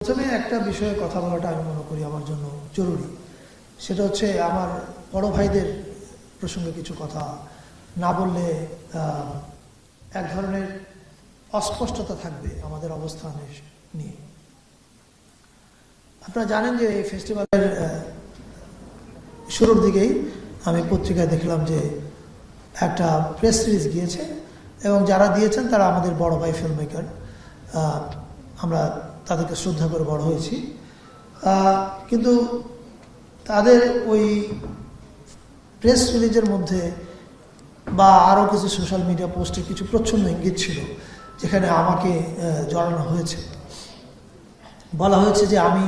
প্রথমে একটা বিষয়ে কথা বলাটা আমি মনে করি আমার জন্য জরুরি। সেটা হচ্ছে আমার বড় ভাইদের প্রসঙ্গে কিছু কথা না বললে এক ধরনের অস্পষ্টতা থাকবে আমাদের অবস্থানের নিয়ে। আপনারা জানেন যে এই ফেস্টিভ্যালের শুরুর দিকেই আমি পত্রিকায় দেখলাম যে একটা প্রেস রিলিজ গিয়েছে এবং যারা দিয়েছেন তারা আমাদের বড় ভাই ফিল্ম মেকার। আমরা তাদেরকে শ্রদ্ধা করে বড় হয়েছি, কিন্তু তাদের ওই প্রেস রিলিজের মধ্যে বা আরও কিছু সোশ্যাল মিডিয়া পোস্টে কিছু প্রচ্ছন্ন ইঙ্গিত ছিল, যেখানে আমাকে জড়ানো হয়েছে। বলা হয়েছে যে আমি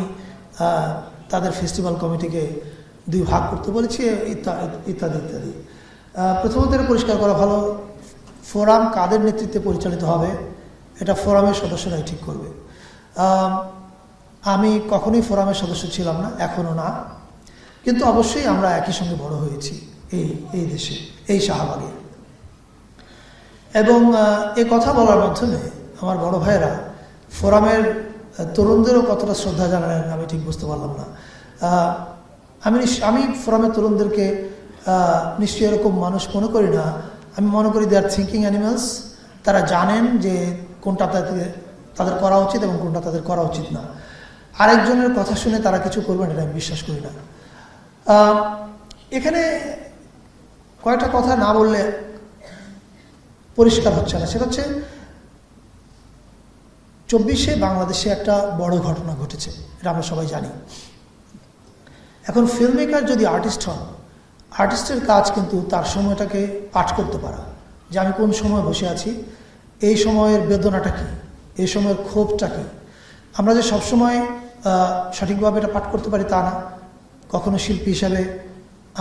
তাদের ফেস্টিভ্যাল কমিটিকে দুই ভাগ করতে বলেছি ইত্যাদি ইত্যাদি। প্রথমত এটা পরিষ্কার করা ভালো, ফোরাম কাদের নেতৃত্বে পরিচালিত হবে এটা ফোরামের সদস্যরাই ঠিক করবে। আমি কখনোই ফোরামের সদস্য ছিলাম না, এখনও না, কিন্তু অবশ্যই আমরা একই সঙ্গে বড় হয়েছি এই দেশে, এই শাহবাগে। এবং এই কথা বলার মাধ্যমে আমার বড় ভাইয়েরা ফোরামের তরুণদেরও কতটা শ্রদ্ধা জানালেন আমি ঠিক বুঝতে পারলাম না। আমি ফোরামের তরুণদেরকে নিশ্চয়ই এরকম মানুষ মনে করি না। আমি মনে করি দে আর থিঙ্কিং অ্যানিমালস। তারা জানেন যে কোনটা তাদের করা উচিত এবং কোনটা তাদের করা উচিত না। আরেকজনের কথা শুনে তারা কিছু করবেন এটা আমি বিশ্বাস করি না। এখানে কয়েকটা কথা না বললে পরিষ্কার হচ্ছে না। সেটা হচ্ছে 24-এ বাংলাদেশে একটা বড় ঘটনা ঘটেছে, এটা আমরা সবাই জানি। এখন ফিল্ম মেকার যদি আর্টিস্ট হন, আর্টিস্টের কাজ কিন্তু তার সময়টাকে পাঠ করতে পারা, যে আমি কোন সময় বসে আছি, এই সময়ের বেদনাটা কী, এই সময়ের ক্ষোভটা কী। আমরা যে সবসময় সঠিকভাবে এটা পাঠ করতে পারি তা না, কখনো শিল্পী হিসাবে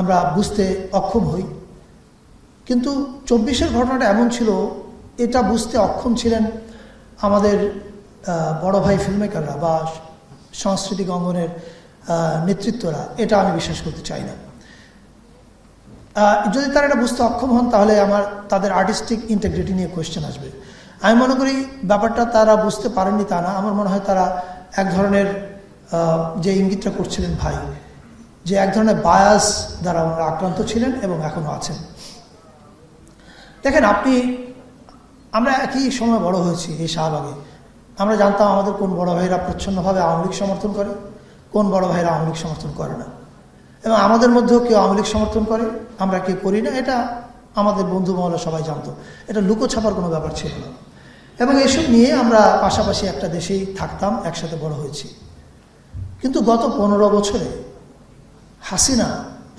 আমরা বুঝতে অক্ষম হই। কিন্তু 24-এর ঘটনাটা এমন ছিল, এটা বুঝতে অক্ষম ছিলেন আমাদের বড় ভাই ফিল্ম মেকাররা বা সাংস্কৃতিক অঙ্গনের নেতৃত্বরা। এটা আমি বিশ্বাস করতে চাই না। যদি তারা এটা বুঝতে অক্ষম হন তাহলে তাদের আর্টিস্টিক ইন্টিগ্রিটি নিয়ে কোয়েশ্চেন আসবে। আমি মনে করি ব্যাপারটা তারা বুঝতে পারেননি তা না, আমার মনে হয় তারা এক ধরনের যে ইঙ্গিতটা করছিলেন ভাই, যে এক ধরনের বায়াস দ্বারা ওনারা আক্রান্ত ছিলেন এবং এখনও আছেন। দেখেন, আমরা একই সময় বড় হয়েছি এই শাহবাগে। আমরা জানতাম আমাদের কোন বড় ভাইরা প্রচ্ছন্নভাবে আওয়ামী লীগ সমর্থন করে, কোন বড় ভাইরা আওয়ামী লীগ সমর্থন করে না, এবং আমাদের মধ্যেও কেউ আওয়ামী লীগ সমর্থন করে, আমরা কেউ করি না। এটা আমাদের বন্ধু মহলে সবাই জানতো, এটা লুকো ছাপার কোনো ব্যাপার ছিল না। এবং এসব নিয়ে আমরা পাশাপাশি একটা দেশেই থাকতাম, একসাথে বড় হয়েছি। কিন্তু গত 15 বছরে হাসিনা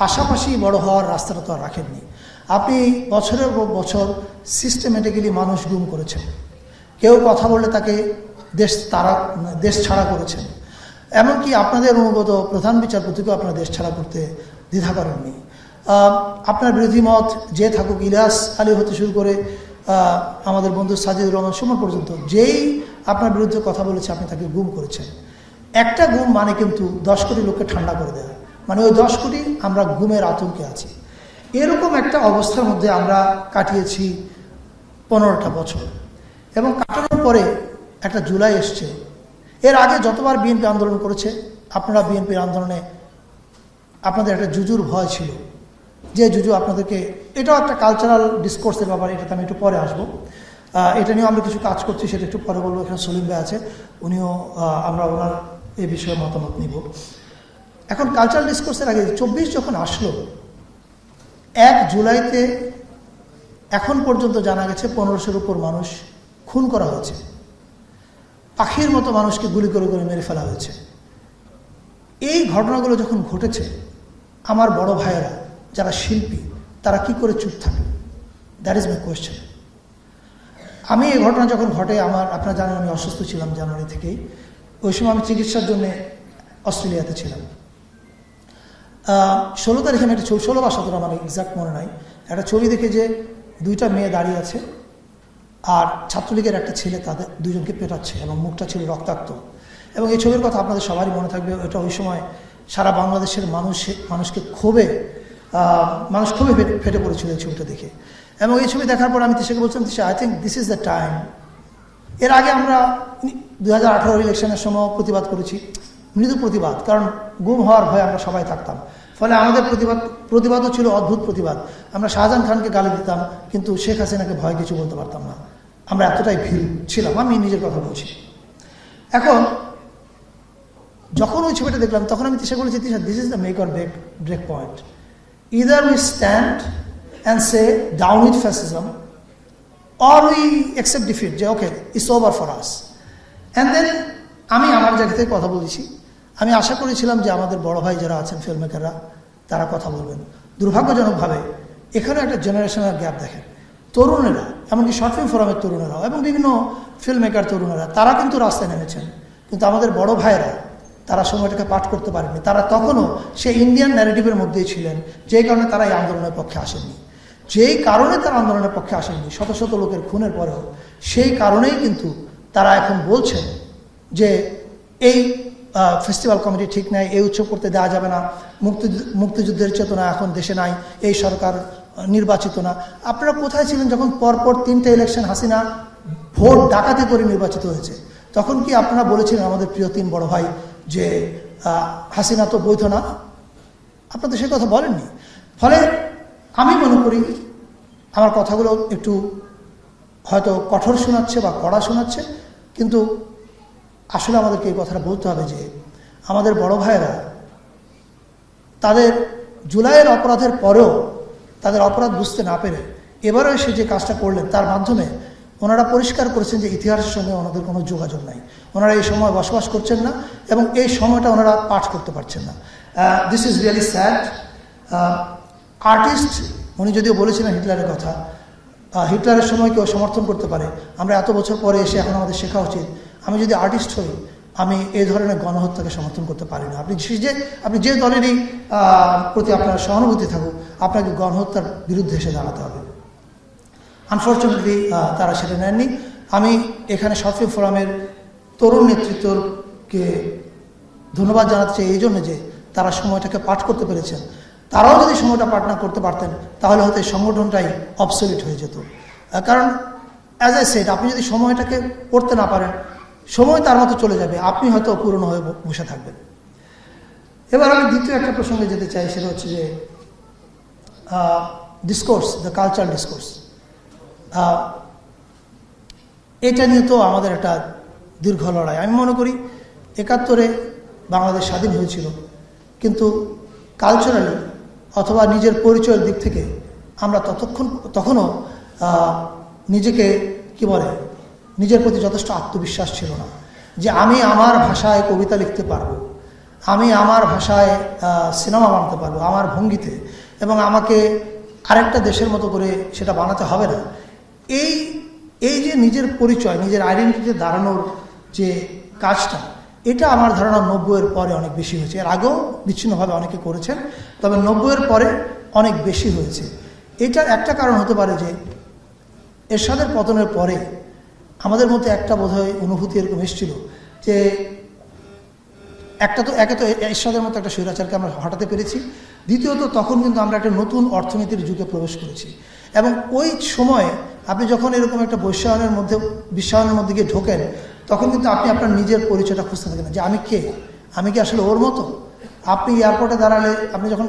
পাশাপাশি বড় হওয়ার রাস্তাটা তো আর রাখেননি। আপনি বছরের পর বছর সিস্টেমেটিক্যালি মানুষ গুম করেছেন, কেউ কথা বললে তাকে দেশ ছাড়া করেছেন। এমনকি আপনাদের অনুগত প্রধান বিচারপতিকেও আপনারা দেশ ছাড়া করতে দ্বিধা করেননি। আপনার বিরোধী মত যে থাকুক, ইলিয়াস আলী হতে শুরু করে আমাদের বন্ধু সাজিদুর রহমান সুমন পর্যন্ত, যেই আপনার বিরুদ্ধে কথা বলেছে আপনি তাকে গুম করেছেন। একটা গুম মানে কিন্তু 10 কোটি লোককে ঠান্ডা করে দেয়, মানে ওই 10 কোটি আমরা গুমের আতঙ্কে আছি। এরকম একটা অবস্থার মধ্যে আমরা কাটিয়েছি 15টা বছর, এবং কাটানোর পরে একটা জুলাই এসছে। এর আগে যতবার বিএনপি আন্দোলন করেছে, আপনারা বিএনপির আন্দোলনে আপনাদের একটা জুজুর ভয় ছিল, যে জুজু আপনাদেরকে, এটাও একটা কালচারাল ডিসকোর্সের ব্যাপার, এটাতে আমি একটু পরে আসবো। এটা নিয়েও আমরা কিছু কাজ করছি, সেটা একটু পরে বলবো। এখানে সলিম ভাই আছে, উনিও আমরা ওনার এই বিষয়ে মতামত নিব। এখন কালচারাল ডিসকোর্সের আগে 24 যখন আসলো, 1 জুলাইতে এখন পর্যন্ত জানা গেছে 1500-এর উপর মানুষ খুন করা হয়েছে, পাখির মতো মানুষকে গুলি করে করে মেরে ফেলা হয়েছে। এই ঘটনাগুলো যখন ঘটেছে, আমার বড় ভাইয়েরা যারা শিল্পী তারা কি করে চুপ থাকে? That is my question. আমি এই ঘটনা যখন ঘটে, আপনারা জানেন আমি অসুস্থ ছিলাম জানুয়ারি থেকেই। ওই সময় আমি চিকিৎসার জন্য অস্ট্রেলিয়াতে ছিলাম। 16 তারিখে আমি একটা 16 বা 17, আমার এক্সাক্ট মনে নাই, একটা ছবি দেখে যে 2টা মেয়ে দাঁড়িয়ে আছে আর ছাত্রলীগের একটা ছেলে তাদের দুজনকে পেটাচ্ছে এবং মুখটা ছিল রক্তাক্ত। এবং এই ছবির কথা আপনাদের সবারই মনে থাকবে। এটা ওই সময় সারা বাংলাদেশের মানুষকে মানুষ খুবই ফেটে পড়েছিল এই ছবিটা দেখে। এবং এই ছবি দেখার পর আমি তিশাকে বলছিলাম, Tisha, I think this is the time. এর আগে আমরা 2018 ইলেকশনের সময় প্রতিবাদ করেছি, মৃদু প্রতিবাদ, কারণ গুম হওয়ার ভয়ে আমরা সবাই থাকতাম। ফলে আমাদের প্রতিবাদও ছিল অদ্ভুত প্রতিবাদ। আমরা শাহজাহান খানকে গালি দিতাম, কিন্তু শেখ হাসিনাকে ভয় কিছু বলতে পারতাম না। আমরা এতটাই ভীরু ছিলাম, আমি নিজের কথা বলছি। এখন যখন ওই ছবিটা দেখলাম তখন আমি তিশা বলেছি, Tisha, this is the make or break point. Either we stand and say down with fascism, or we accept defeat, যে okay it's over for us. And then আমি আমার জায়গা থেকে কথা বলেছি। আমি আশা করেছিলাম যে আমাদের বড় ভাই যারা আছেন ফিল্ম মেকাররা, তারা কথা বলবেন। দুর্ভাগ্যজনকভাবে এখানে একটা জেনারেশনাল গ্যাপ দেখেন। তরুণেরা, এমনকি শর্ট ফিল্ম ফোরামের তরুণেরাও এবং বিভিন্ন ফিল্ম মেকার তরুণেরা, তারা কিন্তু রাস্তায় নেমেছেন, কিন্তু আমাদের বড় ভাইয়েরা তারা সময়টাকে পাঠ করতে পারেনি। তারা তখনও সেই ইন্ডিয়ান ন্যারেটিভের মধ্যেই ছিলেন, যেই কারণে তারা এই আন্দোলনের পক্ষে আসেননি। যেই কারণে তারা আন্দোলনের পক্ষে আসেননি, শত শত লোকের খুনের পরেও, সেই কারণেই কিন্তু তারা এখন বলছেন যে এই ফেস্টিভ্যাল কমিটি ঠিক নাই, এই উৎসব করতে দেওয়া যাবে না, মুক্তিযুদ্ধের চেতনা এখন দেশে নাই, এই সরকার নির্বাচিত না। আপনারা কোথায় ছিলেন যখন পরপর 3টে ইলেকশন হাসিনা ভোট ডাকাতি করে নির্বাচিত হয়েছে? তখন কি আপনারা বলেছিলেন আমাদের প্রিয় 3 বড় ভাই যে হাসিনা তো বৈধ না? আপনারা তো সে কথা বলেননি। ফলে আমি মনে করি আমার কথাগুলো একটু হয়তো কঠোর শোনাচ্ছে বা কড়া শোনাচ্ছে, কিন্তু আসলে আমাদেরকে এই কথাটা বলতে হবে যে আমাদের বড় ভাইয়েরা তাদের জুলাইয়ের অপরাধের পরেও তাদের অপরাধ বুঝতে না পেরে এবারও এসে যে কাজটা করলেন, তার মাধ্যমে ওনারা পরিষ্কার করেছেন যে ইতিহাসের সঙ্গে ওনাদের কোনো যোগাযোগ নাই। ওনারা এই সময় বসবাস করছেন না এবং এই সময়টা ওনারা পাঠ করতে পারছেন না। This is really sad. Artist, উনি যদিও বলেছিলেন হিটলারের কথা, হিটলারের সময় কেউ সমর্থন করতে পারে, আমরা এত বছর পরে এসে এখন আমাদের শেখা উচিত। আমি যদি আর্টিস্ট হই, আমি এই ধরনের গণহত্যাকে সমর্থন করতে পারি না। আপনি যে দলেরই প্রতি আপনার সহানুভূতি থাকুক, আপনাকে গণহত্যার বিরুদ্ধে এসে দাঁড়াতে হবে। আনফর্চুনেটলি তারা সেটা নেননি। আমি এখানে শর্ট ফিল্ম ফোরামের তরুণ নেতৃত্বকে ধন্যবাদ জানাতে চাই এই জন্য যে তারা সময়টাকে পাঠ করতে পেরেছেন। তারাও যদি সময়টা পাঠ না করতে পারতেন তাহলে হয়তো এই সংগঠনটাই অবসলিট হয়ে যেত। কারণ অ্যাজ আই সেড, আপনি যদি সময়টাকে পড়তে না পারেন, সময় তার মতো চলে যাবে, আপনি হয়তো অপূর্ণ হয়ে বসে থাকবেন। এবার আমি দ্বিতীয় একটা প্রসঙ্গে যেতে চাই, সেটা হচ্ছে যে ডিসকোর্স, দ্য কালচারাল ডিসকোর্স। এটা নিয়ে তো আমাদের একটা দীর্ঘ লড়াই। আমি মনে করি 71-এ বাংলাদেশ স্বাধীন হয়েছিল, কিন্তু কালচারালি অথবা নিজের পরিচয়ের দিক থেকে আমরা তখনও নিজেকে কি বলে, নিজের প্রতি যথেষ্ট আত্মবিশ্বাস ছিল না যে আমি আমার ভাষায় কবিতা লিখতে পারবো, আমি আমার ভাষায় সিনেমা বানাতে পারবো আমার ভঙ্গিতে, এবং আমাকে আরেকটা দেশের মতো করে সেটা বানাতে হবে না। এই যে নিজের পরিচয়, নিজের আইডেন্টিটিতে দাঁড়ানোর যে কাজটা, এটা আমার ধারণা 90-এর পরে অনেক বেশি হয়েছে। এর আগেও বিচ্ছিন্নভাবে অনেকে করেছেন, তবে 90-এর পরে অনেক বেশি হয়েছে। এটার একটা কারণ হতে পারে যে এরশাদের পতনের পরে আমাদের মধ্যে একটা বোধহয় অনুভূতি এরকম এসেছিল যে একে তো এরশাদের মতো একটা স্বৈরাচারকে আমরা হটাতে পেরেছি, দ্বিতীয়ত তখন কিন্তু আমরা একটা নতুন অর্থনীতির যুগে প্রবেশ করেছি। এবং ওই সময়ে আপনি যখন এরকম একটা বিশ্বায়নের মধ্যে গিয়ে ঢোকেন, তখন কিন্তু আপনি আপনার নিজের পরিচয়টা খুঁজতে থাকেন যে আমি কে, আমি কি আসলে ওর মতো। আপনি এয়ারপোর্টে দাঁড়ালে, আপনি যখন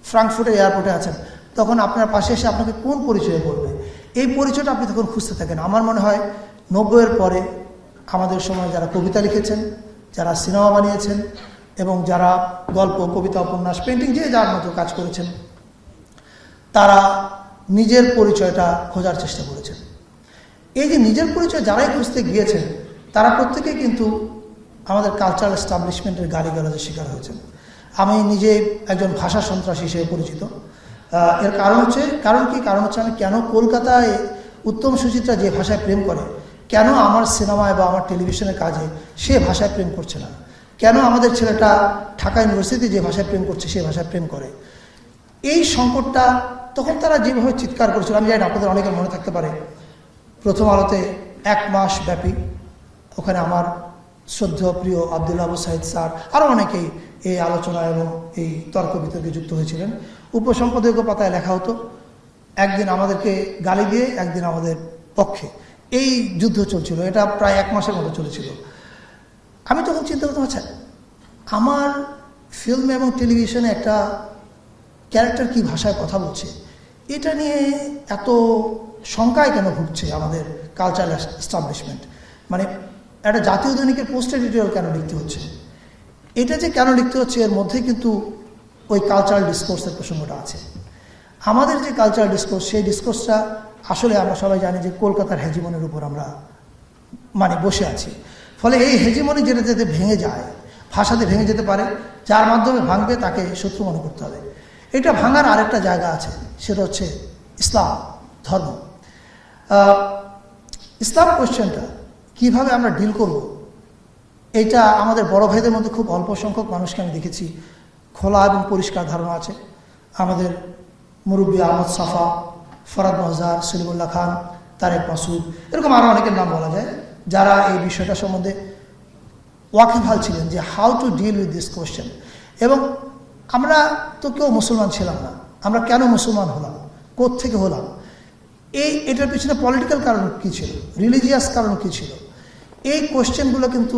ফ্রাঙ্কফুর্টের এয়ারপোর্টে আছেন, তখন আপনার পাশে এসে আপনাকে কোন পরিচয়ে বলবে, এই পরিচয়টা আপনি তখন খুঁজতে থাকেন। আমার মনে হয় 90-এর পরে আমাদের সময় যারা কবিতা লিখেছেন, যারা সিনেমা বানিয়েছেন এবং যারা গল্প, কবিতা, উপন্যাস, পেন্টিং, যে যার মতো কাজ করেছেন, তারা নিজের পরিচয়টা খোঁজার চেষ্টা করেছেন। এই যে নিজের পরিচয় যারাই খুঁজতে গিয়েছেন, তারা প্রত্যেকেই কিন্তু আমাদের কালচারাল এস্টাবলিশমেন্টের গালিগালাজের শিকার হয়েছেন। আমি নিজে একজন ভাষা সন্ত্রাসী হিসেবে পরিচিত। এর কারণ হচ্ছে আমি কেন কলকাতায় উত্তম সুচিত্রা যে ভাষায় প্রেম করে, কেন আমার সিনেমায় বা আমার টেলিভিশনের কাজে সে ভাষায় প্রেম করছে না, কেন আমাদের ছেলেটা ঢাকা ইউনিভার্সিটি যে ভাষায় প্রেম করছে সে ভাষায় প্রেম করে। এই সংকটটা তখন তারা যেভাবে চিৎকার করেছিল, আমি জানি না আপনাদের অনেকের মনে থাকতে পারে, প্রথম আলোতে 1 মাস ব্যাপী ওখানে আমার শ্রদ্ধেয় প্রিয় আব্দুল আবু সাইদ স্যার, আরও অনেকেই এই আলোচনা এবং এই তর্ক বিতর্কে যুক্ত হয়েছিলেন। উপসম্পাদকীয় পাতায় লেখা হতো, একদিন আমাদেরকে গালি দিয়ে একদিন আমাদের পক্ষে, এই যুদ্ধ চলছিল। এটা প্রায় 1 মাসের মতো চলেছিল। আমি তখন চিন্তা করতাম, আচ্ছা আমার ফিল্ম এবং টেলিভিশনে একটা ক্যারেক্টার কি ভাষায় কথা বলছে, এটা নিয়ে এত শঙ্কায় কেন ভুগছে আমাদের কালচারাল এস্টাবলিশমেন্ট, মানে একটা জাতীয় দৈনিকের পোস্ট এডিটোরিয়াল কেন লিখতে হচ্ছে, এটা যে কেন লিখতে হচ্ছে এর মধ্যে কিন্তু ওই কালচারাল ডিসকোর্সের প্রসঙ্গটা আছে। আমাদের যে কালচারাল ডিসকোর্স, সেই ডিসকোর্সটা আসলে আমরা সবাই জানি যে কলকাতার হেজিমনির উপর আমরা মানে বসে আছি। ফলে এই হেজিমনি যেটা যেতে ভেঙে যায়, ভাষাতে ভেঙে যেতে পারে, যার মাধ্যমে ভাঙবে তাকে শত্রু মনে করতে হবে। এটা ভাঙার আরেকটা জায়গা আছে, সেটা হচ্ছে ইসলাম ধর্ম। ইসলাম কোয়েশ্চেনটা কীভাবে আমরা ডিল করব, এটা আমাদের বড় ভাইদের মধ্যে খুব অল্প সংখ্যক মানুষকে আমি দেখেছি খোলা এবং পরিষ্কার ধারণা আছে। আমাদের মুরব্বী আহমদ সাফা, ফরাদ মহজার, সলিমুল্লাহ খান, তারেক মাসুদ, এরকম আরও অনেকের নাম বলা যায়, যারা এই বিষয়টা সম্বন্ধে ওয়াকিবহাল ছিলেন যে how to deal with this question. এবং আমরা তো কেউ মুসলমান ছিলাম না, আমরা কেন মুসলমান হলাম, কোত্থেকে হলাম, এটার পিছনে পলিটিক্যাল কারণ কী ছিল, রিলিজিয়াস কারণ কী ছিল, এই কোয়েশ্চেনগুলো কিন্তু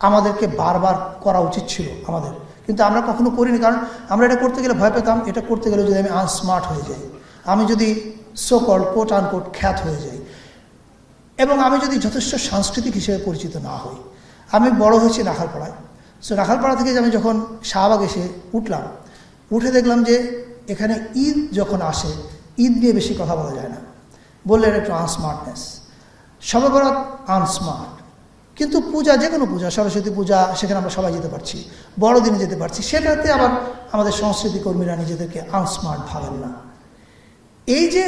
আমাদেরকে বারবার করা উচিত ছিল আমাদের, কিন্তু আমরা কখনো করিনি। কারণ আমরা এটা করতে গেলে ভয় পেতাম, এটা করতে গেলে যদি আমি আনস্মার্ট হয়ে যাই, আমি যদি সো কল্ড কোট আনকোট খ্যাত হয়ে যাই, এবং আমি যদি যথেষ্ট সাংস্কৃতিক হিসেবে পরিচিত না হই। আমি বড় হয়েছি রাখালপাড়ায়, সো রাখালপাড়া থেকে আমি যখন শাহবাগ এসে উঠলাম, উঠে দেখলাম যে এখানে ঈদ যখন আসে, ঈদ নিয়ে বেশি কথা বলা যায় না, বললে এটা একটু আনস্মার্টনেস। শবে বরাত আনস্মার্ট, কিন্তু পূজা, যে কোনো পূজা, সরস্বতী পূজা, সেখানে আমরা সবাই যেতে পারছি, বড়দিনে যেতে পারছি, সেটাতে আবার আমাদের সংস্কৃতি কর্মীরা নিজেদেরকে আনস্মার্ট ভাবেন না। এই যে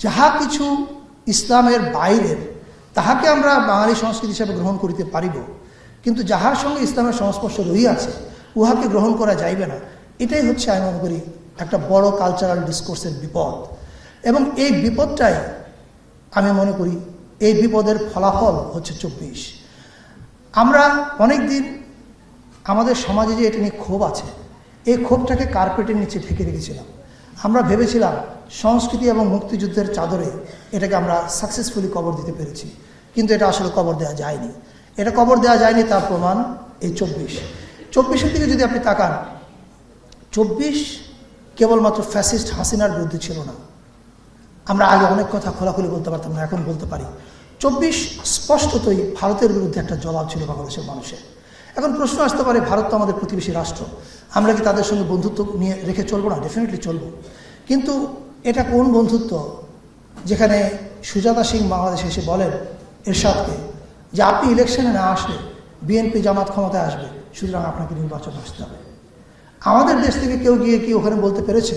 যাহা কিছু ইসলামের বাইরের, তাহাকে আমরা বাঙালি সংস্কৃতি হিসাবে গ্রহণ করিতে পারিব, কিন্তু যাহার সঙ্গে ইসলামের সংস্পর্শ রহিয়াছে উহাকে গ্রহণ করা যাইবে না। এটাই হচ্ছে আমি মনে করি একটা বড় কালচারাল ডিসকোর্সের বিপদ। এবং এই বিপদটাই আমি মনে করি, এই বিপদের ফলাফল হচ্ছে 24। আমরা অনেক দিন আমাদের সমাজে যে এটা নিয়ে ক্ষোভ আছে, এই ক্ষোভটাকে কার্পেটের নিচে ঢেকে রেখেছিলাম। আমরা ভেবেছিলাম সংস্কৃতি এবং মুক্তিযুদ্ধের চাদরে এটাকে আমরা সাকসেসফুলি কবর দিতে পেরেছি, কিন্তু এটা আসলে কবর দেওয়া যায়নি। এটা কবর দেওয়া যায়নি, তার প্রমাণ এই 24-এর দিকে যদি আপনি তাকান, 24 কেবলমাত্র ফ্যাসিস্ট হাসিনার বিরুদ্ধে ছিল না। আমরা আগে অনেক কথা খোলাখুলি বলতে পারতাম না, এখন বলতে পারি। 24 স্পষ্টতই ভারতের বিরুদ্ধে একটা জবাব ছিল বাংলাদেশের মানুষের। এখন প্রশ্ন আসতে পারে, ভারত তো আমাদের প্রতিবেশী রাষ্ট্র, আমরা কি তাদের সঙ্গে বন্ধুত্ব নিয়ে রেখে চলবো না? ডেফিনেটলি চলবো, কিন্তু এটা কোন বন্ধুত্ব যেখানে সুজাতা সিং বাংলাদেশে এসে বলেন এরশাদকে যে আপনি ইলেকশনে না আসলে বিএনপি জামাত ক্ষমতায় আসবে, সুতরাং আপনাকে নির্বাচন আসতে হবে। আমাদের দেশ থেকে কেউ গিয়ে কি ওখানে বলতে পেরেছে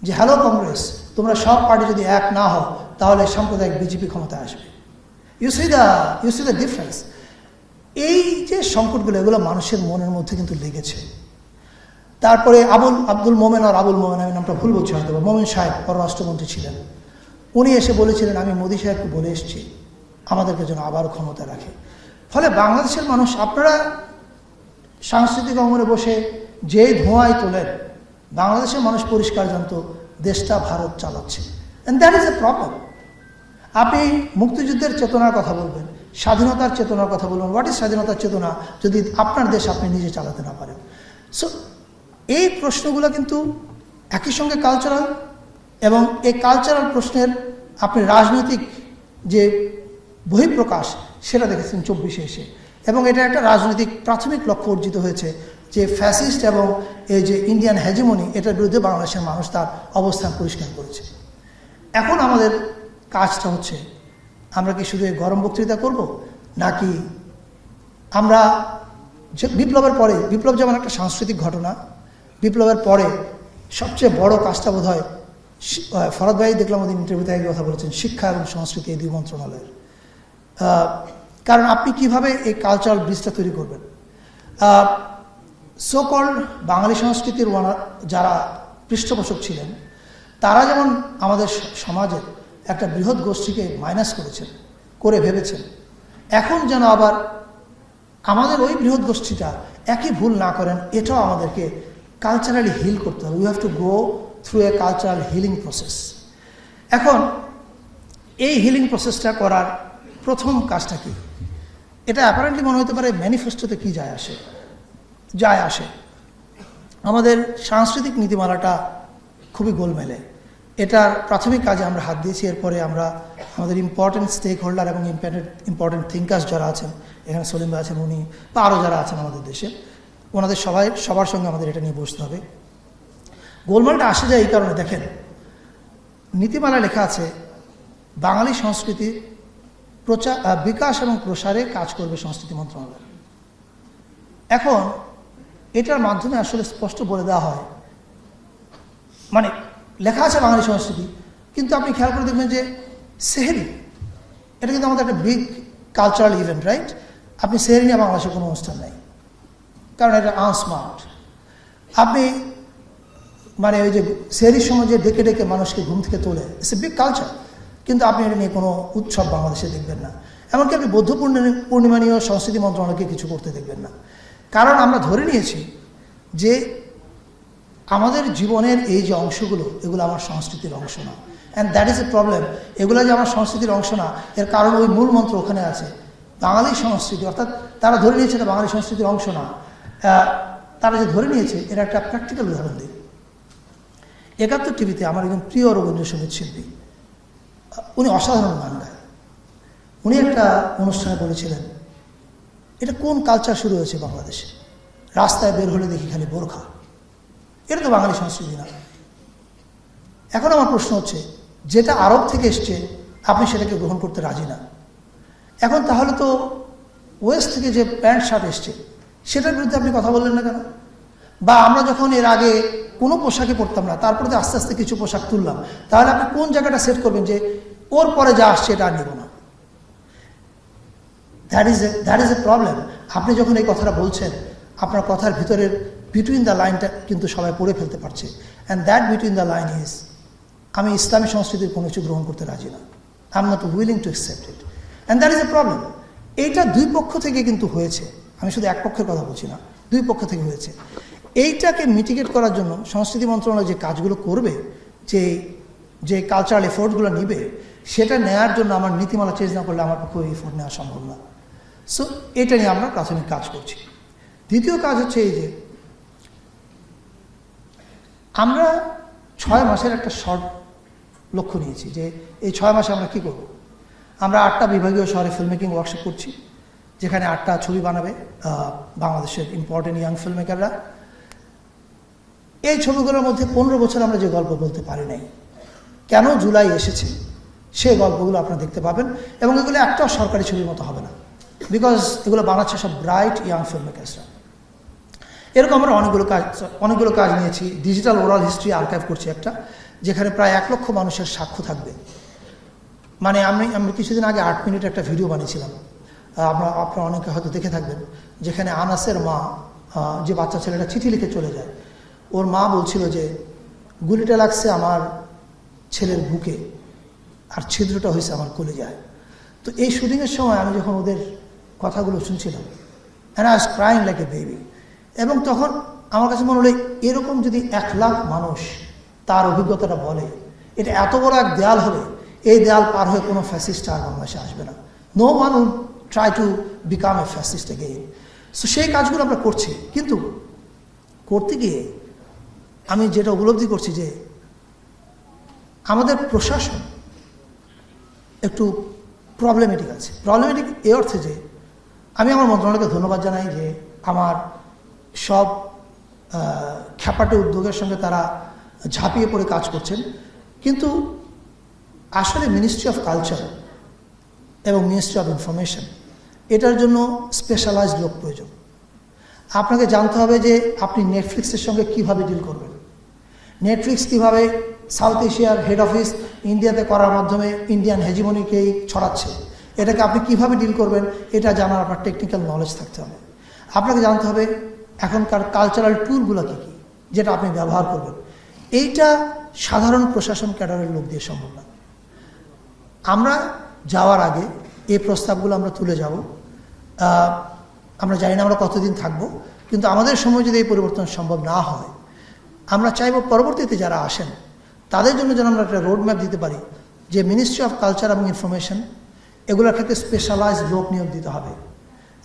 যে হ্যালো কংগ্রেস, তোমরা সব পার্টি যদি এক না হও তাহলে সাম্প্রদায়িক বিজেপি ক্ষমতায় আসবে? You see the difference. এই যে সংকটগুলো, এগুলো মানুষের মনের মধ্যে কিন্তু লেগেছে। তারপরে আব্দুল মোমেন, আর আবুল মোমেন, আমি নামটা ভুল বলছি হয়তো, মোমেন সাহেব পররাষ্ট্রমন্ত্রী ছিলেন, উনি এসে বলেছিলেন আমি মোদী সাহেবকে বলে এসেছি আমাদেরকে যেন আবার ক্ষমতা রাখে। ফলে বাংলাদেশের মানুষ, আপনারা সাংস্কৃতিক অঙ্গনে বসে যেই ধোঁয়ায় তোলেন, বাংলাদেশের মানুষ পরিষ্কার জানতো দেশটা ভারত চালাচ্ছে, and that is a problem. আপনি মুক্তিযুদ্ধের চেতনার কথা বলবেন, স্বাধীনতার চেতনার কথা বলবেন, হোয়াট ইজ স্বাধীনতার চেতনা যদি আপনার দেশ আপনি নিজে চালাতে না পারেন? সো এই প্রশ্নগুলো কিন্তু একই সঙ্গে কালচারাল, এবং এই কালচারাল প্রশ্নের আপনি রাজনৈতিক যে বহিঃপ্রকাশ সেটা দেখেছেন 24-এ এসে, এবং এটা একটা রাজনৈতিক প্রাথমিক লক্ষ্য অর্জিত হয়েছে যে ফ্যাসিস্ট এবং এই যে ইন্ডিয়ান হেজিমনি, এটার বিরুদ্ধে বাংলাদেশের মানুষ তার অবস্থান পরিষ্কার করেছে। এখন আমাদের কাজটা হচ্ছে, আমরা কি শুধু এই গরম বক্তৃতা করব, নাকি আমরা বিপ্লবের পরে, বিপ্লব যেমন একটা সাংস্কৃতিক ঘটনা, বিপ্লবের পরে সবচেয়ে বড় কাজটা বোধ হয়, ফরাদ ভাই দেখলাম ওদের ইন্টারভিউতে একই কথা বলেছেন, শিক্ষা এবং সংস্কৃতি, এই দুই মন্ত্রণালয়ের। কারণ আপনি কিভাবে এই কালচারাল ব্রিজটা তৈরি করবেন? সো কল্ড বাঙালি সংস্কৃতির যারা পৃষ্ঠপোষক ছিলেন, তারা যেমন আমাদের সমাজের একটা বৃহৎ গোষ্ঠীকে মাইনাস করেছেন, করে ভেবেছেন, এখন যেন আবার আমাদের ওই বৃহৎ গোষ্ঠীটা একই ভুল না করেন, এটাও আমাদেরকে কালচারালি হিল করতে হবে। We have to go through a cultural healing process. এখন এই হিলিং প্রসেসটা করার প্রথম কাজটা কি? এটা অ্যাপারেন্টলি মনে হতে পারে ম্যানিফেস্টোতে কি যায় আসে। আমাদের সাংস্কৃতিক নীতিমালাটা খুবই গোলমেলে। এটার প্রাথমিক কাজে আমরা হাত দিয়েছি। এরপরে আমরা আমাদের ইম্পর্টেন্ট স্টেক হোল্ডার এবং ইম্পর্টেন্ট থিঙ্কার্স যারা আছেন, এখানে সলিম ভাই আছেন, উনি বা আরও যারা আছেন আমাদের দেশে, ওনাদের সবার সঙ্গে আমাদের এটা নিয়ে বসতে হবে। গোলমালটা আসে যায় এই কারণে, দেখেন নীতিমালা লেখা আছে বাঙালি সংস্কৃতি বিকাশ এবং প্রসারে কাজ করবে সংস্কৃতি মন্ত্রণালয়। এখন এটার মাধ্যমে আসলে স্পষ্ট বলে দেওয়া হয়, মানে লেখা আছে বাঙালি সংস্কৃতি, কিন্তু আপনি খেয়াল করে দেখবেন যে সেহরি, এটা কিন্তু আমাদের একটা বিগ কালচারাল ইভেন্ট, রাইট? আপনি সেহরি নিয়ে বাংলাদেশের কোনো অনুষ্ঠান নেই, কারণ এটা আনস্মার্ট। আপনি মানে ওই যে সেহরির সময় যে ডেকে ডেকে মানুষকে ঘুম থেকে তোলে, ইটস এ বিগ কালচার, কিন্তু আপনি এটা নিয়ে কোনো উৎসব বাংলাদেশে দেখবেন না। এমনকি আপনি বৌদ্ধ পূর্ণিমা নিয়েও সংস্কৃতি মন্ত্রণালয়কে কিছু করতে দেখবেন না, কারণ আমরা ধরে নিয়েছি যে আমাদের জীবনের এই যে অংশগুলো, এগুলো আমার সংস্কৃতির অংশ না। And that is a problem. এগুলো যে আমার সংস্কৃতির অংশ না, এর কারণ ওই মূল মন্ত্র ওখানে আছে, বাঙালি সংস্কৃতি। অর্থাৎ তারা ধরে নিয়েছে এটা বাঙালি সংস্কৃতির অংশ না। তারা যে ধরে নিয়েছে, এর একটা প্র্যাকটিক্যাল উদাহরণ দিই। ৭১ টিভিতে আমার একজন প্রিয় রবীন্দ্রসঙ্গীত শিল্পী, উনি অসাধারণ গান গায়। উনি একটা অনুষ্ঠানে বলেছিলেন, এটা কোন কালচার শুরু হয়েছে বাংলাদেশে? রাস্তায় বের হলে দেখি খালি বোরখা, এটা তো বাঙালি সংস্কৃতি না। এখন আমার প্রশ্ন হচ্ছে, যেটা আরব থেকে এসছে আপনি সেটাকে গ্রহণ করতে রাজি না, এখন তাহলে তো ওয়েস্ট থেকে যে প্যান্ট শার্ট এসছে সেটার বিরুদ্ধে আপনি কথা বললেন না কেন? বা আমরা যখন এর আগে কোনো পোশাকে পরতাম না, তারপরে তো আস্তে আস্তে কিছু পোশাক তুললাম, তাহলে আপনি কোন জায়গাটা সেট করবেন যে ওর পরে যা আসছে এটা আর নেব না? That is a problem. আপনি যখন এই কথাটা বলছেন, আপনার কথার ভিতরের বিটুইন দ্য লাইনটা কিন্তু সবাই পড়ে ফেলতে পারছে। And that between the line is, আমি ইসলামী সংস্কৃতির কোনো কিছু গ্রহণ করতে রাজি না। I am not willing to accept it, and that is a problem. এইটা দুই পক্ষ থেকে কিন্তু হয়েছে, আমি শুধু এক পক্ষের কথা বলছি না, দুই পক্ষ থেকে হয়েছে। এইটাকে মিটিগেট করার জন্য সংস্কৃতি মন্ত্রণালয় যে কাজগুলো করবে, যে কালচারাল এফোর্টগুলো নিবে, সেটা নেওয়ার জন্য আমার নীতিমালা চেঞ্জ না করলে আমার পক্ষে ওই এফোর্ট নেওয়া সম্ভব না। সো এটা নিয়ে আমরা প্রাথমিক কাজ করছি। দ্বিতীয় কাজ হচ্ছে এই যে আমরা 6 মাসের একটা শর্ট লক্ষ্য নিয়েছি, যে এই 6 মাসে আমরা কি করব। আমরা 8টা বিভাগীয় শহরে ফিল্ম মেকিং ওয়ার্কশপ করছি, যেখানে 8টা ছবি বানাবে বাংলাদেশের ইম্পর্টেন্ট ইয়াং ফিল্ম মেকাররা। এই ছবিগুলোর মধ্যে 15 বছর আমরা যে গল্প বলতে পারি নাই, কেন জুলাই এসেছে, সেই গল্পগুলো আপনারা দেখতে পাবেন। এবং এগুলো একটাও সরকারি ছবির মতো হবে না, বিকজ এগুলো বানাচ্ছে সব ব্রাইট ইয়াং ফিল্ম মেকার্সরা। এরকম আমরা অনেকগুলো কাজ নিয়েছি। ডিজিটাল ওরাল হিস্ট্রি আর্কাইভ করছি একটা, যেখানে প্রায় 1 লক্ষ মানুষের সাক্ষ্য থাকবে। মানে আমি কিছুদিন আগে 8 মিনিট একটা ভিডিও বানিয়েছিলাম, আপনারা অনেকে হয়তো দেখে থাকবেন, যেখানে আনাসের মা, যে বাচ্চা ছেলেটা চিঠি লিখে চলে যায়, ওর মা বলছিল যে গুলিটা লাগছে আমার ছেলের বুকে আর ছিদ্রটা হয়েছে আমার কলিজায়। তো এই শুটিংয়ের সময় আমি যখন ওদের কথাগুলো শুনছিলাম, and I was crying like a baby. এবং তখন আমার কাছে মনে হলো, এরকম যদি 1 লাখ মানুষ তার অভিজ্ঞতাটা বলে, এটা এত বড় এক দেয়াল হবে, এই দেয়াল পার হয়ে কোনো ফ্যাসিস্ট আর বাংলাদেশে আসবে না। No one will try to become a fascist again. So সেই কাজগুলো আমরা করছি, কিন্তু করতে গিয়ে আমি যেটা উপলব্ধি করছি যে আমাদের প্রশাসন একটু প্রবলেমেটিক আছে। প্রবলেমেটিক এই অর্থে যে আমি আমার মন্ত্রণালয়কে ধন্যবাদ জানাই যে আমার সব খ্যাপাটে উদ্যোগের সঙ্গে তারা ঝাঁপিয়ে পড়ে কাজ করছেন, কিন্তু আসলে মিনিস্ট্রি অফ কালচার এবং মিনিস্ট্রি অফ ইনফরমেশন, এটার জন্য স্পেশালাইজড লোক প্রয়োজন। আপনাকে জানতে হবে যে আপনি নেটফ্লিক্সের সঙ্গে কিভাবে ডিল করবেন, নেটফ্লিক্স কিভাবে সাউথ এশিয়ার হেড অফিস ইন্ডিয়াতে করার মাধ্যমে ইন্ডিয়ান হেজিমনিকেই ছড়াচ্ছে, এটাকে আপনি কিভাবে ডিল করবেন, এটা জানার আপনার টেকনিক্যাল নলেজ থাকতে হবে। আপনাকে জানতে হবে এখনকার কালচারাল টুলগুলো কী কী, যেটা আপনি ব্যবহার করবেন। এইটা সাধারণ প্রশাসন ক্যাডারের লোক দিয়ে সম্ভব না। আমরা যাওয়ার আগে এই প্রস্তাবগুলো আমরা তুলে যাব। আমরা জানি না আমরা কতদিন থাকব, কিন্তু আমাদের সময় যদি এই পরিবর্তন সম্ভব না হয়, আমরা চাইব পরবর্তীতে যারা আসেন তাদের জন্য যেন আমরা একটা রোড ম্যাপ দিতে পারি, যে মিনিস্ট্রি অফ কালচার এবং ইনফরমেশন এগুলোর ক্ষেত্রে স্পেশালাইজড লোক নিয়োগ দিতে হবে।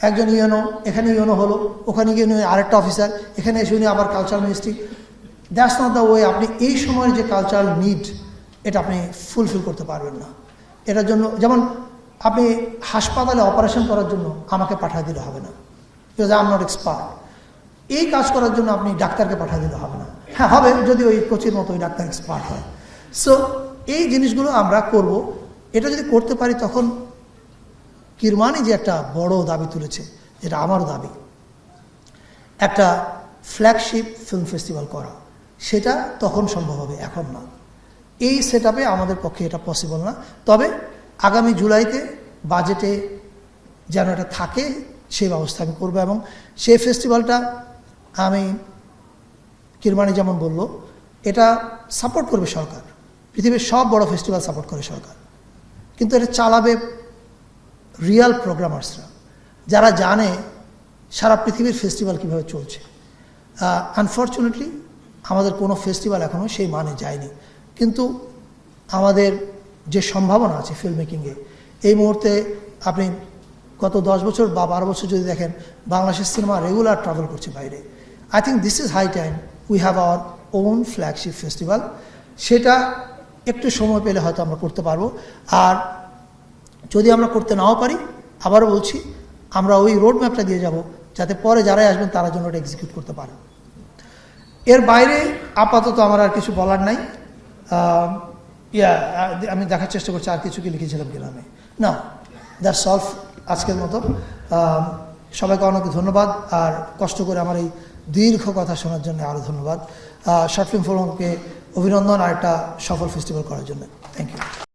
একজন ইউএনও, এখানে ইউএনও হলো, ওখানে গিয়ে নিয়ে আরেকটা অফিসার, এখানে এসে উনি আবার cultural ministry. That's not the way. আপনি এই সময়ের যে কালচারাল নিড, এটা আপনি ফুলফিল করতে পারবেন না। এটার জন্য যেমন আপনি হাসপাতালে অপারেশন করার জন্য আমাকে পাঠিয়ে দিলে হবে না, because I am not expert. এই কাজ করার জন্য আপনি ডাক্তারকে পাঠিয়ে দিলে হবে না। হ্যাঁ, হবে যদি ওই কোচির মতো ওই ডাক্তার এক্সপার্ট হয়। সো এই জিনিসগুলো আমরা করব। এটা যদি করতে পারি তখন কিরমানি যে একটা বড় দাবি তুলেছে, যেটা আমারও দাবি, একটা ফ্ল্যাগশিপ ফিল্ম ফেস্টিভ্যাল করা, সেটা তখন সম্ভব হবে, এখন না। এই সেট আপে আমাদের পক্ষে এটা পসিবল না। তবে আগামী জুলাইতে বাজেটে যেন এটা থাকে সেই ব্যবস্থা আমি করবো। এবং সেই ফেস্টিভ্যালটা আমি কিরমানি যেমন বলল, এটা সাপোর্ট করবে সরকার। পৃথিবীর সব বড় ফেস্টিভ্যাল সাপোর্ট করে সরকার, কিন্তু এটা চালাবে রিয়াল প্রোগ্রামার্সরা, যারা জানে সারা পৃথিবীর ফেস্টিভ্যাল কীভাবে চলছে। আনফর্চুনেটলি আমাদের কোনো ফেস্টিভ্যাল এখনও সেই মানে যায়নি। কিন্তু আমাদের যে সম্ভাবনা আছে ফিল্ম মেকিংয়ে, এই মুহূর্তে আপনি গত 10 বছর বা 12 বছর যদি দেখেন, বাংলাদেশের সিনেমা রেগুলার ট্রাভেল করছে বাইরে। I think this is high time we have our own flagship festival. সেটা একটু সময় পেলে হয়তো আমরা করতে পারবো। আর যদি আমরা করতে নাও পারি, আবারও বলছি, আমরা ওই রোড ম্যাপটা দিয়ে যাব, যাতে পরে যারাই আসবেন তারা জন্য ওটা এক্সিকিউট করতে পারে। এর বাইরে আপাতত আমার আর কিছু বলার নাই। আমি দেখার চেষ্টা করছি আর কিছু কি লিখেছিলাম কিনা আমি। না, দ্যাটস অল আজকের মতো। সবাইকে অনেক ধন্যবাদ, আর কষ্ট করে আমার এই দীর্ঘ কথা শোনার জন্য আরও ধন্যবাদ। শর্ট ফিল্ম ফোরামকে অভিনন্দন আর একটা সফল ফেস্টিভ্যাল করার জন্য। Thank you.